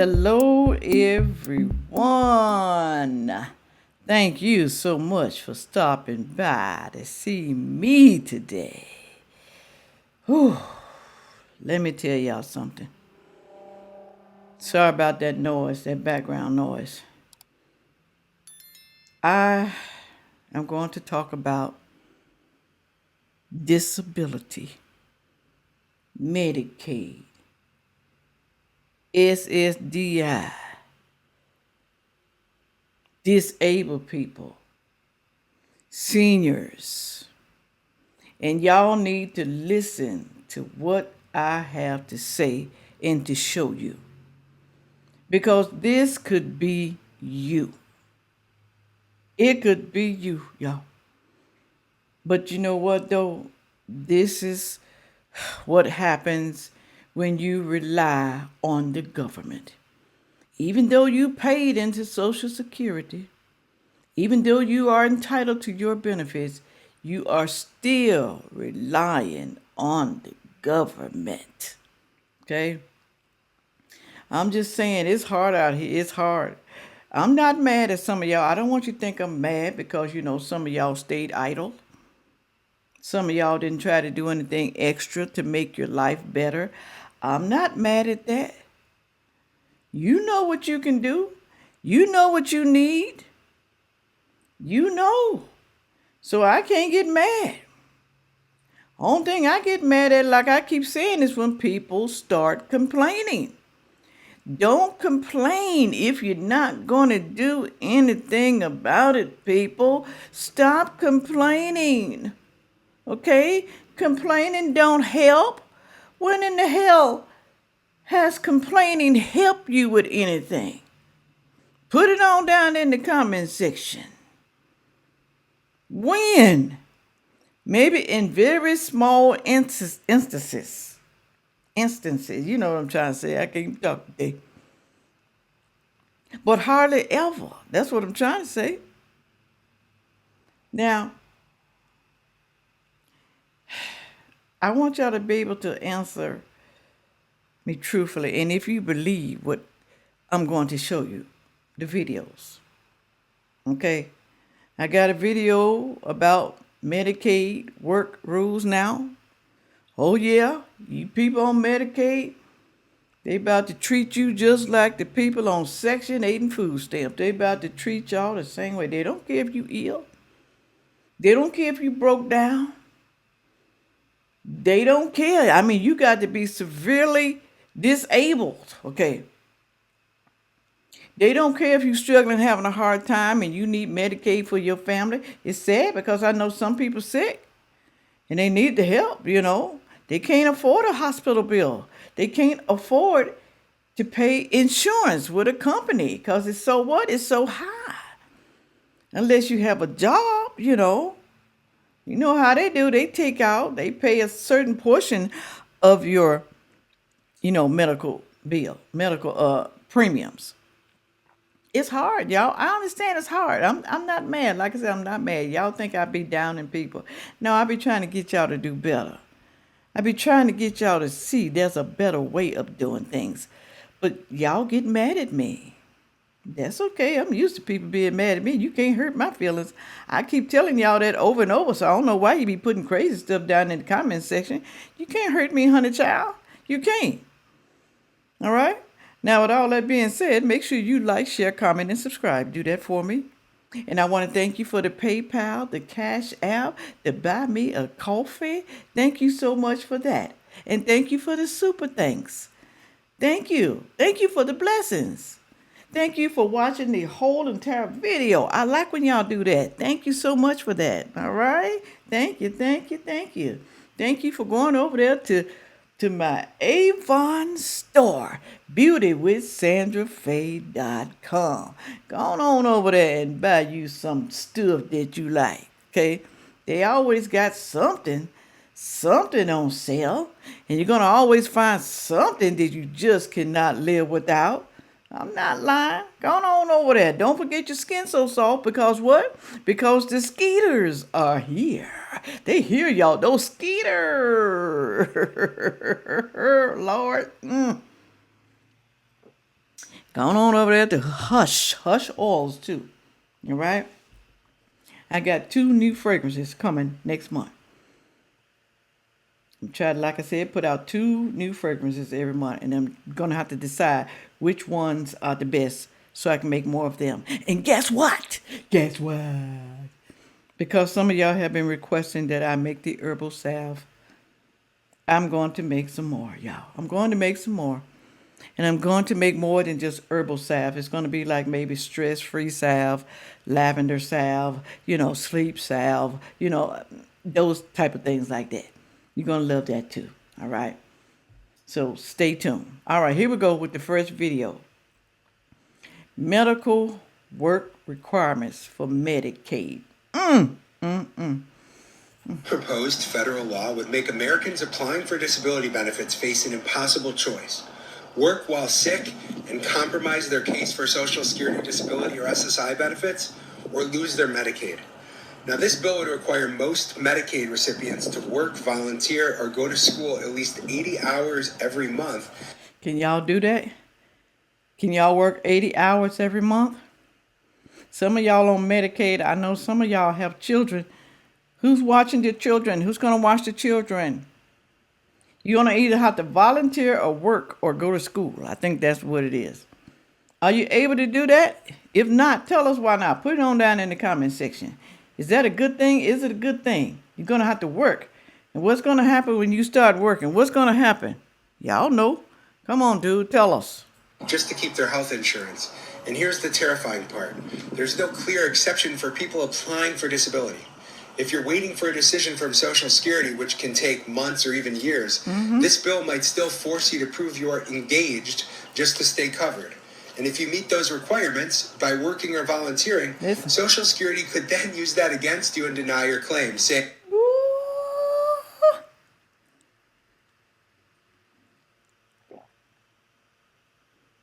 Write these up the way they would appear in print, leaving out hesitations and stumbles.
Hello, everyone. Thank you so much for stopping by to see me today. Whew. Let me tell y'all something. Sorry about that noise, that background noise. I am going to talk about disability, Medicaid, SSDI, disabled people, seniors. And y'all need to listen to what I have to say and to show you. Because this could be you. It could be you, y'all. But you know what, though? This is what happens when you rely on the government. Even though you paid into Social Security, even though you are entitled to your benefits, you are still relying on the government. Okay? I'm just saying it's hard out here. It's hard. I'm not mad at some of y'all. I don't want you to think I'm mad because, some of y'all stayed idle. Some of y'all didn't try to do anything extra to make your life better. I'm not mad at that. You know what you can do. You know what you need. You know. So I can't get mad. Only thing I get mad at, like I keep saying, is when people start complaining. Don't complain if you're not going to do anything about it, people. Stop complaining. Okay? Complaining don't help. When in the hell has complaining helped you with anything? Put it on down in the comment section. When? Maybe in very small instances. You know what I'm trying to say. I can't talk today. But hardly ever. That's what I'm trying to say. Now, I want y'all to be able to answer me truthfully. And if you believe what I'm going to show you, the videos. Okay? I got a video about Medicaid work rules now. Oh yeah, you people on Medicaid, they about to treat you just like the people on Section 8 and food stamps. They about to treat y'all the same way. They don't care if you ill. They don't care if you broke down. They don't care. I mean, you got to be severely disabled, okay? They don't care if you're struggling, having a hard time, and you need Medicaid for your family. It's sad because I know some people sick, and they need the help, They can't afford a hospital bill. They can't afford to pay insurance with a company because it's so what? It's so high. Unless you have a job, You know how they do. They pay a certain portion of your, medical premiums. It's hard, y'all. I understand it's hard. I'm not mad. Like I said, I'm not mad. Y'all think I be downing people. No, I be trying to get y'all to do better. I be trying to get y'all to see there's a better way of doing things. But y'all get mad at me. That's okay. I'm used to people being mad at me. You can't hurt my feelings. I keep telling y'all that over and over, so I don't know why you be putting crazy stuff down in the comment section. You can't hurt me, honey child. You can't. All right? Now, with all that being said, make sure you like, share, comment, and subscribe. Do that for me. And I want to thank you for the PayPal, the Cash App, the Buy Me a Coffee. Thank you so much for that. And thank you for the super thanks. Thank you. Thank you for the blessings. Thank you for watching the whole entire video. I like when y'all do that. Thank you so much for that. All right? Thank you, thank you, thank you. Thank you for going over there to my Avon Store, beautywithsandrafay.com. Go on over there and buy you some stuff that you like, okay? They always got something on sale, and you're going to always find something that you just cannot live without. I'm not lying. Go on over there. Don't forget your skin so soft because what? Because the skeeters are here. They hear y'all. Those skeeters. Lord. Going on over there to Hush Oils too. All right. I got 2 new fragrances coming next month. I'm trying, like I said, put out 2 new fragrances every month, and I'm gonna have to decide which ones are the best so I can make more of them. And guess what? Guess what? Because some of y'all have been requesting that I make the herbal salve, I'm going to make some more, y'all. I'm going to make some more. And I'm going to make more than just herbal salve. It's going to be like maybe stress-free salve, lavender salve, sleep salve, those type of things like that. You're going to love that too, all right? So stay tuned. All right, here we go with the first video. Medical work requirements for Medicaid. Proposed federal law would make Americans applying for disability benefits face an impossible choice. Work while sick and compromise their case for Social Security disability or SSI benefits, or lose their Medicaid. Now, this bill would require most Medicaid recipients to work, volunteer, or go to school at least 80 hours every month. Can y'all do that? Can y'all work 80 hours every month? Some of y'all on Medicaid, I know some of y'all have children. Who's watching the children? Who's going to watch the children? You're going to either have to volunteer or work or go to school. I think that's what it is. Are you able to do that? If not, tell us why not. Put it on down in the comment section. Is that a good thing? Is it a good thing? You're going to have to work. And what's going to happen when you start working? What's going to happen? Y'all know. Come on, dude. Tell us. Just to keep their health insurance. And here's the terrifying part. There's no clear exception for people applying for disability. If you're waiting for a decision from Social Security, which can take months or even years, this bill might still force you to prove you are engaged just to stay covered. And if you meet those requirements by working or volunteering, Social Security could then use that against you and deny your claim, saying,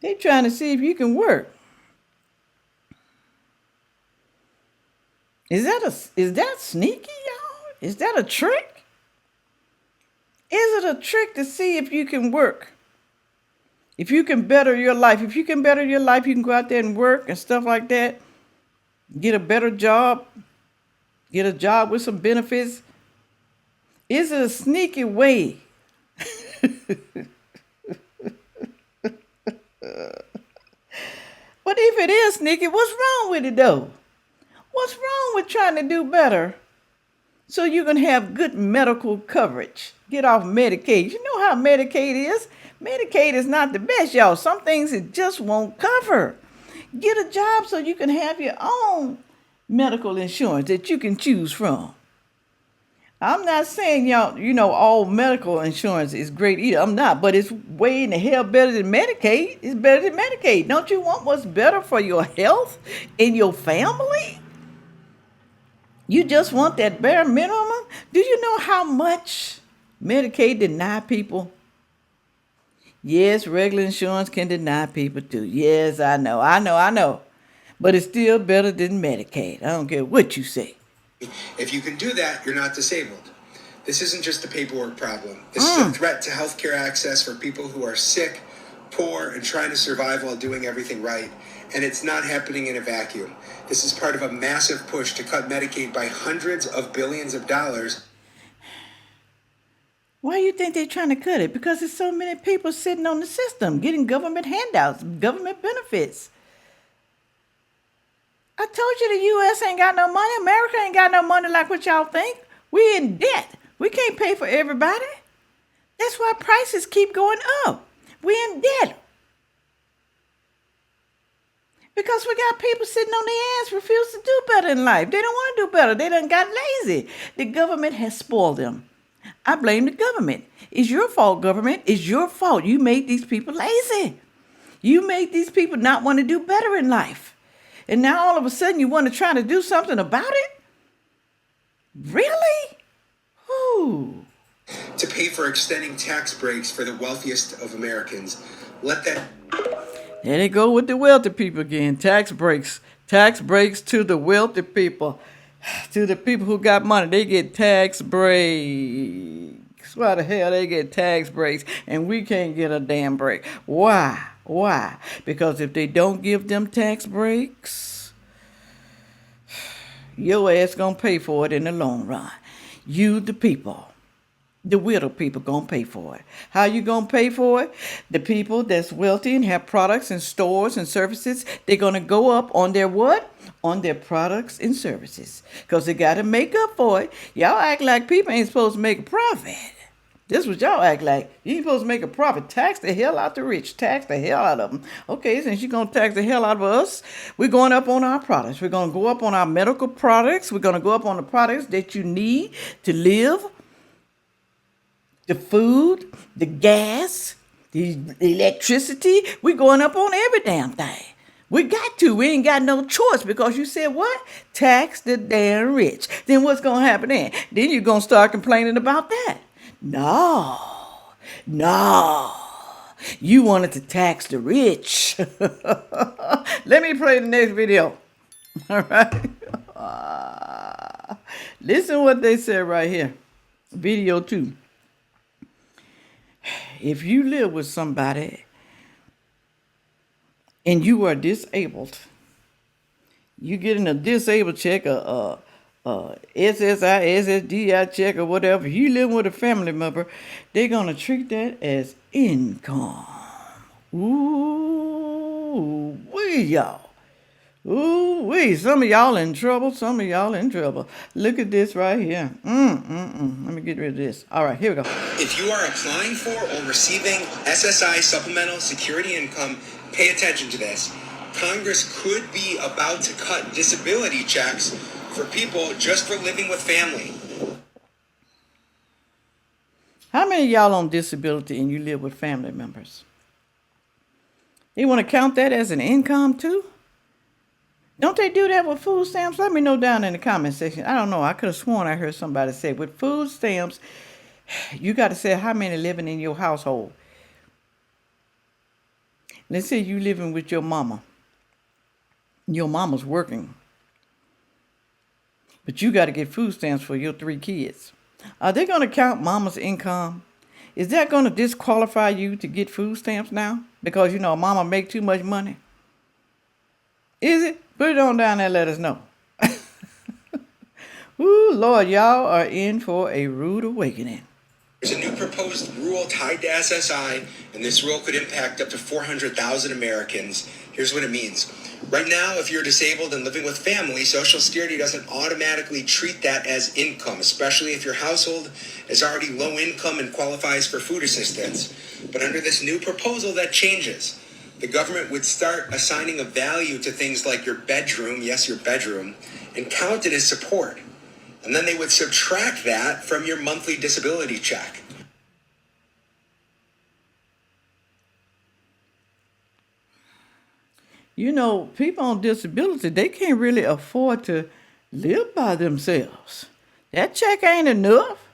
they trying to see if you can work. Is that sneaky, y'all? Is that a trick? Is it a trick to see if you can work? If you can better your life. If you can better your life, you can go out there and work and stuff like that. Get a better job. Get a job with some benefits. Is it a sneaky way? But if it is sneaky, what's wrong with it though? What's wrong with trying to do better so you can have good medical coverage? Get off Medicaid. You know how Medicaid is. Medicaid is not the best, y'all. Some things it just won't cover. Get a job so you can have your own medical insurance that you can choose from. I'm not saying y'all, all medical insurance is great either. I'm not, but it's way in the hell better than Medicaid. It's better than Medicaid. Don't you want what's better for your health and your family? You just want that bare minimum? Do you know how much Medicaid deny people? Yes, regular insurance can deny people too. Yes, I know. But it's still better than Medicaid. I don't care what you say. If you can do that, you're not disabled. This isn't just a paperwork problem. This is a threat to healthcare access for people who are sick, poor, and trying to survive while doing everything right. And it's not happening in a vacuum. This is part of a massive push to cut Medicaid by hundreds of billions of dollars. Why do you think they're trying to cut it? Because there's so many people sitting on the system, getting government handouts, government benefits. I told you the U.S. ain't got no money. America ain't got no money like what y'all think. We in debt. We can't pay for everybody. That's why prices keep going up. We in debt. Because we got people sitting on their ass, refuse to do better in life. They don't want to do better. They done got lazy. The government has spoiled them. I blame the government. It's your fault, government. It's your fault. You made these people lazy. You made these people not want to do better in life. And now all of a sudden you want to try to do something about it? Really? Ooh. To pay for extending tax breaks for the wealthiest of Americans. There they go with the wealthy people again. Tax breaks. Tax breaks to the wealthy people. To the people who got money, they get tax breaks. Why the hell they get tax breaks and we can't get a damn break? Why? Why? Because if they don't give them tax breaks, your ass gonna pay for it in the long run. You, the people. The widow people gonna pay for it. How you gonna pay for it? The people that's wealthy and have products and stores and services, they're gonna go up on their what? On their products and services. Because they gotta make up for it. Y'all act like people ain't supposed to make a profit. This is what y'all act like. You ain't supposed to make a profit. Tax the hell out the rich. Tax the hell out of them. Okay, since you're going to tax the hell out of us, we're going up on our products. We're going to go up on our medical products. We're going to go up on the products that you need to live. The food, the gas, the electricity. We're going up on every damn thing. We got to. We ain't got no choice because you said what? Tax the damn rich. Then what's going to happen then? Then you're going to start complaining about that. No. You wanted to tax the rich. Let me play the next video. All right. Listen what they said right here. Video 2. If you live with somebody and you are disabled, you getting a disabled check, a SSI, SSDI check, or whatever. You living with a family member, they're gonna treat that as income. Ooh, wee, y'all. Ooh, wee. Some of y'all in trouble. Look at this right here. Let me get rid of this. All right, here we go. If you are applying for or receiving SSI supplemental security income, pay attention to this. Congress could be about to cut disability checks for people just for living with family. How many of y'all on disability and you live with family members? They want to count that as an income too? Don't they do that with food stamps? Let me know down in the comment section. I don't know. I could have sworn I heard somebody say with food stamps, you got to say how many living in your household. Let's say you living with your mama. Your mama's working. But you got to get food stamps for your 3 kids. Are they going to count mama's income? Is that going to disqualify you to get food stamps now? Because, mama make too much money? Is it? Put it on down there and let us know. Ooh, Lord, y'all are in for a rude awakening. There's a new proposed rule tied to SSI, and this rule could impact up to 400,000 Americans. Here's what it means. Right now, if you're disabled and living with family, Social Security doesn't automatically treat that as income, especially if your household is already low income and qualifies for food assistance. But under this new proposal, that changes. The government would start assigning a value to things like your bedroom, yes, your bedroom, and count it as support. And then they would subtract that from your monthly disability check. People on disability, they can't really afford to live by themselves. That check ain't enough.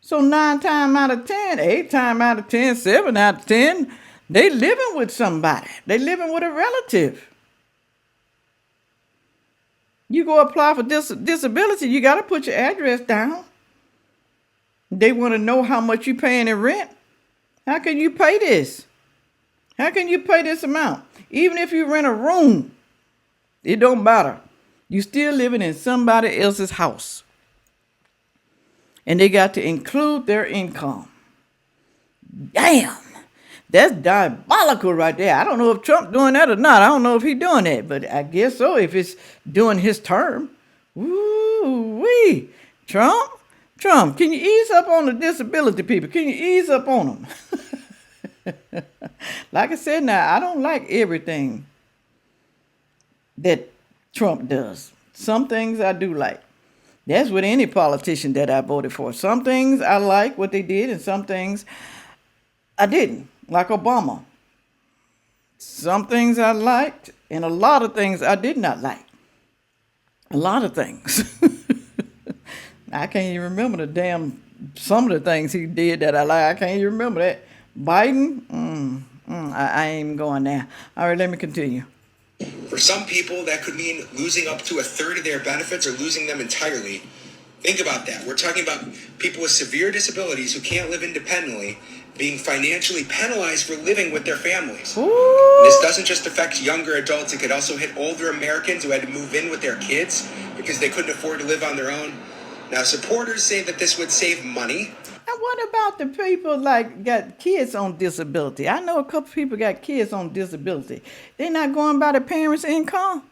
So 9 times out of 10, 8 times out of 10, 7 out of 10, they living with somebody. They living with a relative. You go apply for disability, you got to put your address down. They want to know how much you paying in rent. How can you pay this? How can you pay this amount? Even if you rent a room, it don't matter. You still living in somebody else's house. And they got to include their income. Damn. That's diabolical right there. I don't know if Trump doing that or not. I don't know if he's doing that, but I guess so if it's during his term. Woo-wee. Trump, can you ease up on the disability people? Can you ease up on them? Like I said now, I don't like everything that Trump does. Some things I do like. That's with any politician that I voted for. Some things I like what they did and some things I didn't. Like Obama. Some things I liked and a lot of things I did not like. A lot of things. I can't even remember some of the things he did that I like. I can't even remember that. Biden? I ain't even going there. All right, let me continue. For some people, that could mean losing up to a third of their benefits or losing them entirely. Think about that. We're talking about people with severe disabilities who can't live independently being financially penalized for living with their families. And this doesn't just affect younger adults, it could also hit older Americans who had to move in with their kids because they couldn't afford to live on their own. Now, supporters say that this would save money. And what about the people like got kids on disability? I know a couple people got kids on disability. They're not going by the parents' income.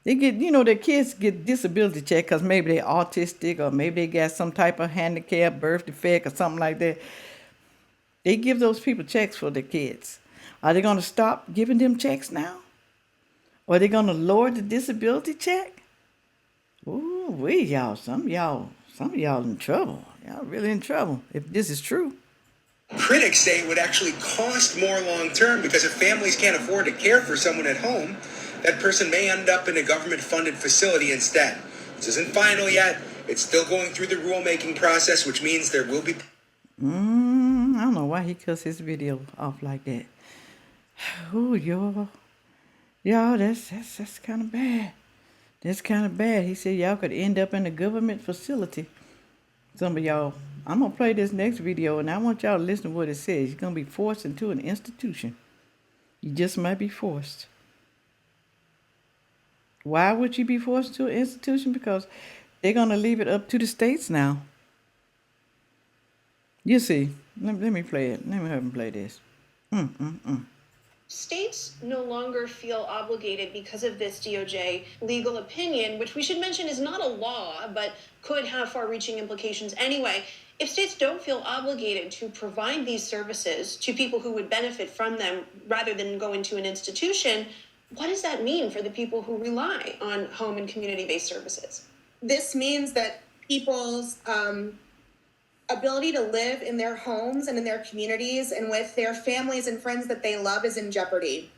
They get, their kids get disability check because maybe they're autistic or maybe they got some type of handicap, birth defect or something like that. They give those people checks for their kids. Are they going to stop giving them checks now? Or are they going to lower the disability check? Ooh, y'all. Some of y'all in trouble. Y'all really in trouble if this is true. Critics say it would actually cost more long term because if families can't afford to care for someone at home, that person may end up in a government-funded facility instead. This isn't final yet. It's still going through the rulemaking process, which means there will be... I don't know why he cuts his video off like that. Ooh, y'all, that's kind of bad. That's kind of bad. He said y'all could end up in a government facility. Some of y'all, I'm going to play this next video, and I want y'all to listen to what it says. You're going to be forced into an institution. You just might be forced. Why would you be forced to an institution? Because they're going to leave it up to the states now. You see. Let me play it. Let me have him play this. States no longer feel obligated because of this DOJ legal opinion, which we should mention is not a law, but could have far-reaching implications anyway. If states don't feel obligated to provide these services to people who would benefit from them rather than go into an institution, what does that mean for the people who rely on home and community-based services? This means that people's ability to live in their homes and in their communities and with their families and friends that they love is in jeopardy.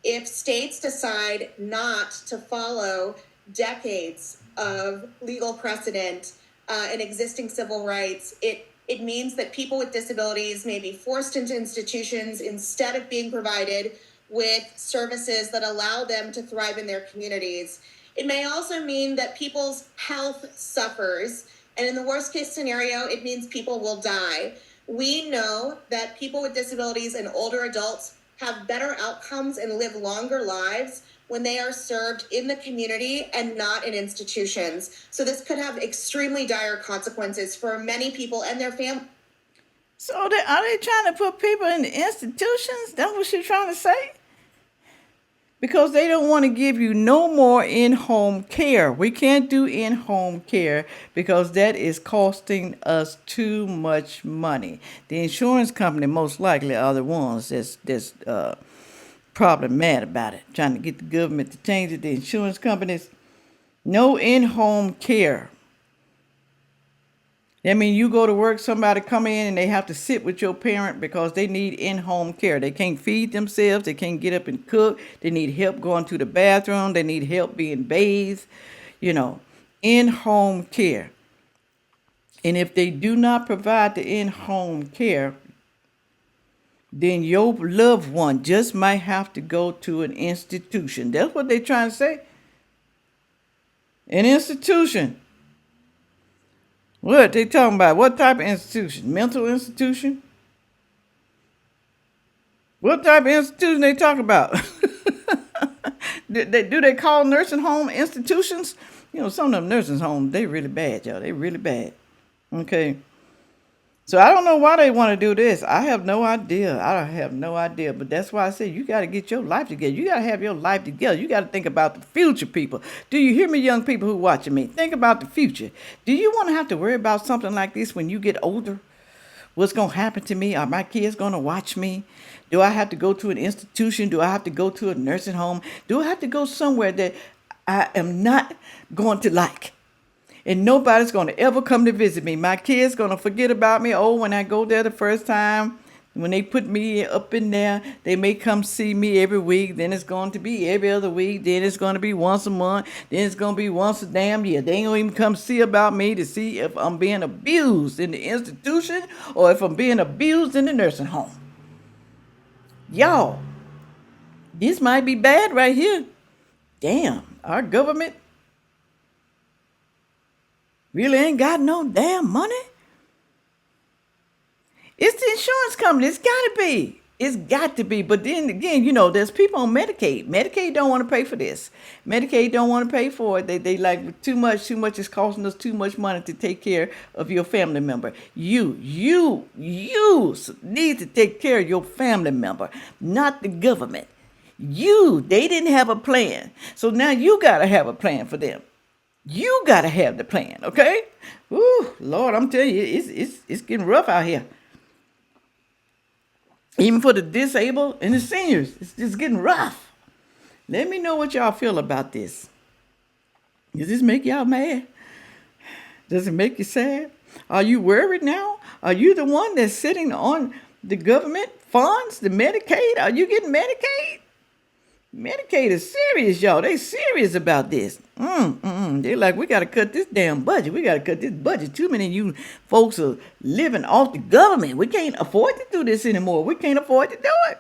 If states decide not to follow decades of legal precedent and existing civil rights, it means that people with disabilities may be forced into institutions instead of being provided with services that allow them to thrive in their communities. It may also mean that people's health suffers, and in the worst case scenario, it means people will die. We know that people with disabilities and older adults have better outcomes and live longer lives when they are served in the community and not in institutions. So this could have extremely dire consequences for many people and their families. So are they trying to put people in institutions? That's what she's trying to say? Because they don't want to give you no more in-home care. We can't do in-home care because that is costing us too much money. The insurance company most likely are the ones that's probably mad about it, trying to get the government to change it. The insurance companies, no in-home care. I mean, you go to work, somebody come in and they have to sit with your parent because they need in-home care. They can't feed themselves. They can't get up and cook. They need help going to the bathroom. They need help being bathed, in-home care. And if they do not provide the in-home care, then your loved one just might have to go to an institution. That's what they're trying to say. An institution. What they talking about? What type of institution? Mental institution? What type of institution they talking about? do they call nursing home institutions? Some of them nursing homes, they really bad, y'all. They really bad. Okay. So I don't know why they want to do this. I have no idea. But that's why I say you got to get your life together. You got to have your life together. You got to think about the future, people. Do you hear me, young people who watching me? Think about the future. Do you want to have to worry about something like this when you get older? What's going to happen to me? Are my kids going to watch me? Do I have to go to an institution? Do I have to go to a nursing home? Do I have to go somewhere that I am not going to like? And nobody's going to ever come to visit me. My kids going to forget about me. Oh, when I go there the first time, when they put me up in there, they may come see me every week. Then it's going to be every other week. Then it's going to be once a month. Then it's going to be once a damn year. They ain't going to even come see about me to see if I'm being abused in the institution or if I'm being abused in the nursing home. Y'all, this might be bad right here. Damn, our government. really ain't got no damn money? It's the insurance company. It's got to be. It's got to be. But then again, there's people on Medicaid. Medicaid don't want to pay for this. Medicaid don't want to pay for it. They like too much is costing us too much money to take care of your family member. You need to take care of your family member, not the government. They didn't have a plan. So now you got to have a plan for them. You got to have the plan, okay? Ooh, Lord, I'm telling you, it's getting rough out here. Even for the disabled and the seniors, it's just getting rough. Let me know what y'all feel about this. Does this make y'all mad? Does it make you sad? Are you worried now? Are you the one that's sitting on the government funds, the Medicaid? Are you getting Medicaid? Medicaid is serious, y'all. They serious about this. They're like, we got to cut this damn budget. We got to cut this budget. Too many of you folks are living off the government. We can't afford to do this anymore. We can't afford to do it.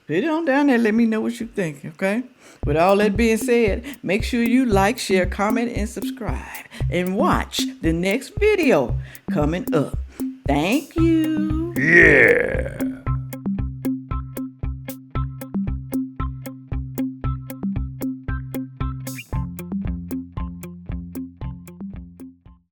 Put it on down there. Let me know what you think, okay? With all that being said, make sure you like, share, comment, and subscribe. And watch the next video coming up. Thank you. Yeah.